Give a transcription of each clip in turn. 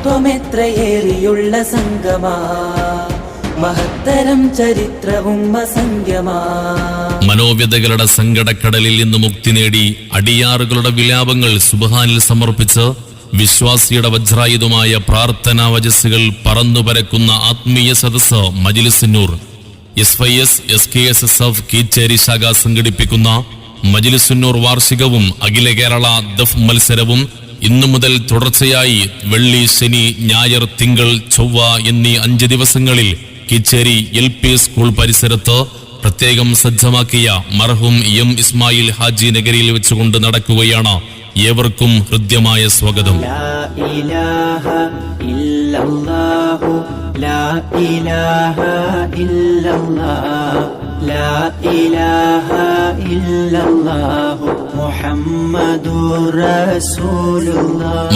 മഹത്വമെത്രയേറിയുള്ള സംഗമാ, മഹത്തരം ചരിത്രവും അസംഖ്യമാ. മനോവ്യതകളുടെ സങ്കടക്കടലിൽ നിന്ന് മുക്തി നേടി അടിയാറുകളുടെ വിലാപങ്ങൾ സുബ്ഹാനിൽ സമർപ്പിച്ച് വിശ്വാസിയുടെ വജ്രായുധമായ പ്രാർത്ഥനാ വജസ്സുകൾ പറന്നുപരക്കുന്ന ആത്മീയ സദസ്സ് മജ്‌ലിസുന്നൂർ SYS SKSSF കീച്ചേരി ശാഖ സംഘടിപ്പിക്കുന്ന മജ്‌ലിസുന്നൂർ വാർഷികവും അഖില കേരള ദഫ് മത്സരവും ഇന്നു മുതൽ തുടർച്ചയായി വെള്ളി, ശനി, ഞായർ, തിങ്കൾ, ചൊവ്വ എന്നീ 5 ദിവസങ്ങളിൽ കീച്ചേരി LP സ്കൂൾ പരിസരത്ത് പ്രത്യേകം സജ്ജമാക്കിയ മർഹൂം M ഇസ്മായിൽ ഹാജി നഗരിയിൽ വെച്ചുകൊണ്ട് നടക്കുകയാണ്. ഏവർക്കും ഹൃദ്യമായ സ്വാഗതം.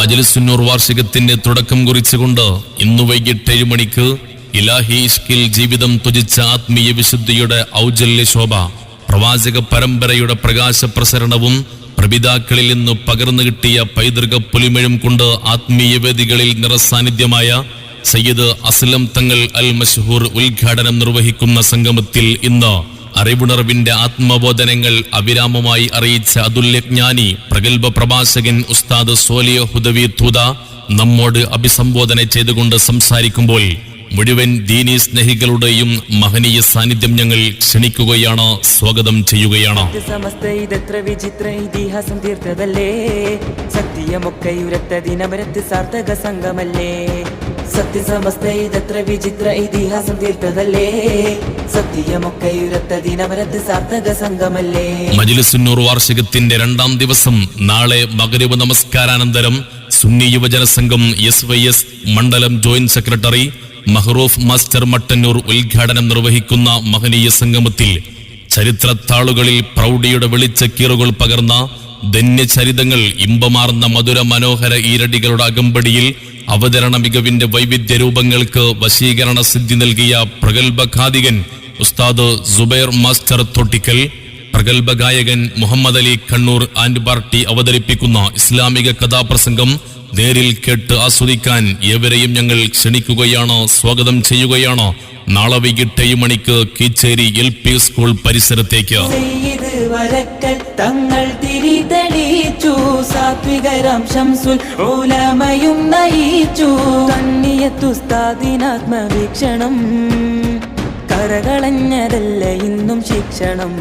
മജ്‌ലിസുന്നൂർ വാർഷികത്തിന്റെ തുടക്കം കുറിച്ചുകൊണ്ട് ഇന്നു വൈകിട്ട് 7 മണിക്ക് ഇലാഹി ഇഷ്കിൽ ജീവിതം ത്വജിച്ച ആത്മീയ വിശുദ്ധിയുടെ ഔജ്ജല്യ ശോഭ, പ്രവാചക പരമ്പരയുടെ പ്രകാശ പ്രസരണവും പ്രപിതാക്കളിൽ നിന്ന് പകർന്നു കിട്ടിയ പൈതൃക പുലിമഴും കൊണ്ട് ആത്മീയ വേദികളിൽ നിറസാന്നിധ്യമായ സയ്യിദ് അസ്ലം തങ്ങൾ അൽ മശ്ഹൂർ ഉദ്ഘാടനം നിർവഹിക്കുന്ന സംഗമത്തിൽ ഇന്ന് അറിവുണർവിന്റെ ആത്മബോധനങ്ങൾ അവിരാമമായി അറിയിച്ച അതുല്യജ്ഞാനി പ്രഗൽഭ പ്രഭാഷകൻ ഉസ്താദ് സോലിഹ് ഹുദവി തൂത നമ്മോട് അഭിസംബോധന ചെയ്തുകൊണ്ട് സംസാരിക്കുമ്പോൾ മുഴുവൻ ദീനീ സ്നേഹികളുടെയും മഹനീയ സാന്നിധ്യം ഞങ്ങൾ ക്ഷണിക്കുകയാണ്, സ്വാഗതം ചെയ്യുകയാണ്. സമസ്ത ഇതെത്ര വിചിത്ര ഇതിഹാസം തീർത്തതല്ലേ, സത്യമൊക്കെ ഉരത്ത ദിനമരത്ത് സാർത്ഥക സംഗമല്ലേ. സത്യസമസ്ത ഇതെത്ര വിചിത്ര ഇതിഹാസം തീർത്തതല്ലേ, സത്യമൊക്കെ ഉരത്ത ദിനമരത്ത് സാർത്ഥക സംഗമല്ലേ. മജ്‌ലിസുന്നൂർ വാർഷികത്തിന്റെ 2ാം ദിവസം നാളെ മഗ്‌രിബ് നമസ്കാരാനന്തരം സുന്നി യുവജന സംഘം SYS മണ്ഡലം joint secretary Mahroof master Mattannur ഉദ്ഘാടനം നിർവഹിക്കുന്ന മഹനീയ സംഗമത്തിൽ ചരിത്രത്താളുകളിൽ പ്രൗഢിയുടെ വെളിച്ചക്കീറുകൾ പകർന്ന ധന്യചരിതങ്ങൾ, ഇമ്പമാർന്ന മധുര മനോഹര ഈരടികളുടെ അകമ്പടിയിൽ അവതരണ മികവിന്റെ വൈവിധ്യ രൂപങ്ങൾക്ക് വശീകരണ സിദ്ധി നൽകിയ പ്രഗൽഭ ഖാദികൻ ഉസ്താദ് സുബൈർ മാസ്റ്റർ തൊട്ടിക്കൽ, പ്രഗൽഭ ഗായകൻ മുഹമ്മദ് അലി കണ്ണൂർ ആൻഡ് പാർട്ടി അവതരിപ്പിക്കുന്ന ഇസ്ലാമിക കഥാപ്രസംഗം നേരിൽ കേട്ട് ആസ്വദിക്കാൻ ഏവരെയും ഞങ്ങൾ ക്ഷണിക്കുകയാണ്, സ്വാഗതം ചെയ്യുകയാണ്. നാളെ വൈകിട്ട് 7 മണിക്ക് കീച്ചേരി LP സ്കൂൾ പരിസരത്തേക്ക്. തങ്ങൾ തിരിതെളിച്ചു, സാത്വികരാം ശംസുൽ ഉലമയും നയിച്ചു, കണ്ണിയത്തുസ്താദിനാത്മവീക്ഷണം കരകളഞ്ഞതല്ല ഇന്നും ശിക്ഷണം.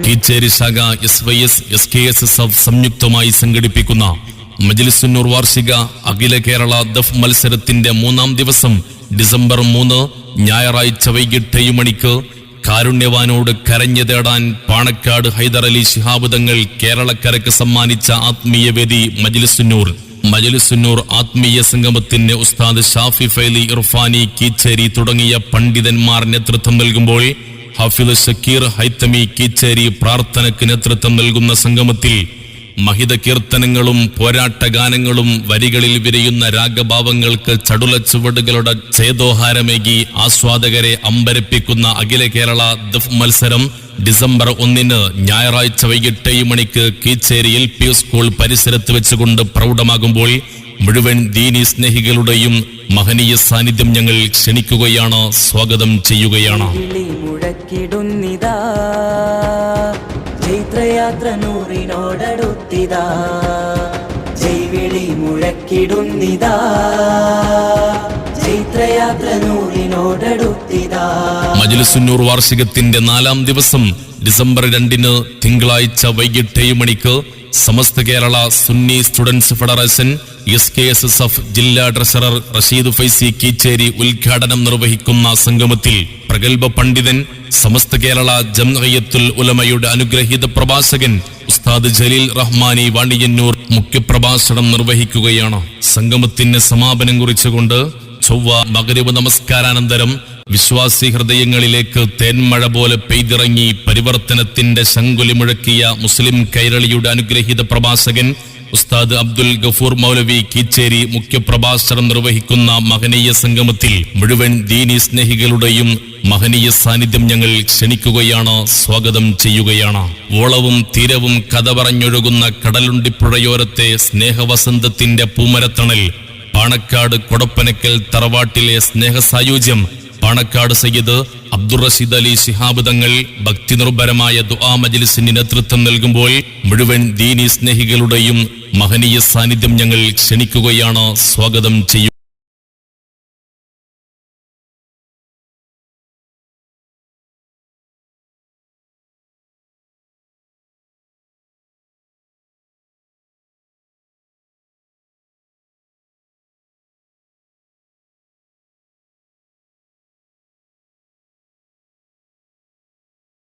കീച്ചേരി ശാഖ SYS SKSSF സംയുക്തമായി സംഘടിപ്പിക്കുന്ന മജ്‌ലിസുന്നൂർ വാർഷിക അഖില കേരള ദഫ് മത്സരത്തിന്റെ 3ാം ദിവസം ഡിസംബർ 3 ഞായറാഴ്ച വൈകിട്ട് 7 മണിക്ക് കാരുണ്യവാനോട് കരഞ്ഞു തേടാൻ പാണക്കാട് ഹൈദർ അലി ശിഹാബ് തങ്ങൾ കേരളക്കരക്ക് സമ്മാനിച്ച ആത്മീയ വേദി മജ്‌ലിസുന്നൂർ ആത്മീയ സംഗമത്തിന് ഉസ്താദ് ഷാഫി ഫൈലി ഇർഫാനി കീച്ചേരി തുടങ്ങിയ പണ്ഡിതന്മാർ നേതൃത്വം നൽകുമ്പോൾ ഹഫീദ് ഷക്കീർ ഹൈത്തമി കീച്ചേരി പ്രാർത്ഥനയ്ക്ക് നേതൃത്വം നൽകുന്ന സംഗമത്തിൽ മഹിത കീർത്തനങ്ങളും പോരാട്ട ഗാനങ്ങളും വരികളിൽ വിരയുന്ന രാഗഭാവങ്ങൾക്ക് ചടുല ചുവടുകളുടെ ചേതോഹാരമേകി ആസ്വാദകരെ അമ്പരപ്പിക്കുന്ന അഖില കേരള ദഫ് മത്സരം ഡിസംബർ 1 ഞായറാഴ്ച വൈകിട്ട് 7 മണിക്ക് കീച്ചേരി LP സ്കൂൾ പരിസരത്ത് വെച്ചുകൊണ്ട് പ്രൗഢമാകുമ്പോൾ മുഴുവൻ ദീനീ സ്നേഹികളുടെയും മഹനീയ സാന്നിധ്യം ഞങ്ങൾ ക്ഷണിക്കുകയാണ്, സ്വാഗതം ചെയ്യുകയാണ്. ചൈത്രയാത്ര നൂറിനോടടുത്തിതാ, ജൈവിളി മുഴക്കിടുന്നിതാ, ചൈത്രയാത്ര നൂറിനോടടുത്തിതാ. മജ്‌ലിസുന്നൂർ വാർഷികത്തിന്റെ 4ാം ദിവസം ഡിസംബർ 2 തിങ്കളാഴ്ച വൈകിട്ട് 7 മണിക്ക് Samastha Kerala Sunni students federation SKSSF ജില്ലാ ട്രഷറർ റഷീദ് ഫൈസി കീച്ചേരി ഉദ്ഘാടനം നിർവഹിക്കുന്ന സംഗമത്തിൽ പ്രഗൽഭ പണ്ഡിതൻ സമസ്ത കേരള ജംഇയ്യത്തുൽ ഉലമയുടെ അനുഗ്രഹീത പ്രഭാഷകൻ ഉസ്താദ് ജലീൽ റഹ്മാനി വാണിയന്നൂർ മുഖ്യപ്രഭാഷണം നിർവഹിക്കുകയാണ്. സംഗമത്തിന് സമാപനം കുറിച്ചുകൊണ്ട് ചൊവ്വ മഗ്‌രിബ് നമസ്കാരാനന്തരം വിശ്വാസി ഹൃദയങ്ങളിലേക്ക് തേന്മഴ പോലെ പെയ്തിറങ്ങി പരിവർത്തനത്തിന്റെ ശങ്കുലി മുഴക്കിയ മുസ്ലിം കൈരളിയുടെ അനുഗ്രഹീത പ്രഭാഷകൻ ഉസ്താദ് അബ്ദുൽ ഗഫൂർ മൗലവി കീച്ചേരി മുഖ്യപ്രഭാഷണം നിർവഹിക്കുന്ന മഹനീയ സംഗമത്തിൽ മുഴുവൻ ദീനീ സ്നേഹികളുടെയും മഹനീയ സാന്നിധ്യം ഞങ്ങൾ ക്ഷണിക്കുകയാണ്, സ്വാഗതം ചെയ്യുകയാണ്. ഓളവും തീരവും കഥ പറഞ്ഞൊഴുകുന്ന കടലുണ്ടിപ്പുഴയോരത്തെ സ്നേഹവസന്തത്തിന്റെ പൂമരത്തണൽ പാണക്കാട് കൊടപ്പനക്കൽ തറവാട്ടിലെ സ്നേഹസായുജ്യം പാണക്കാട് സയ്യിദ് അബ്ദുർ റഷീദ് അലി ശിഹാബ് തങ്ങൾ ഭക്തി നിർഭരമായ ദുആ മജ്ലിസിന് നേതൃത്വം നൽകുമ്പോൾ മുഴുവൻ ദീനി സ്നേഹികളുടെയും മഹനീയ സാന്നിധ്യം ഞങ്ങൾ ക്ഷണിക്കുകയാണ്, സ്വാഗതം ചെയ്യും.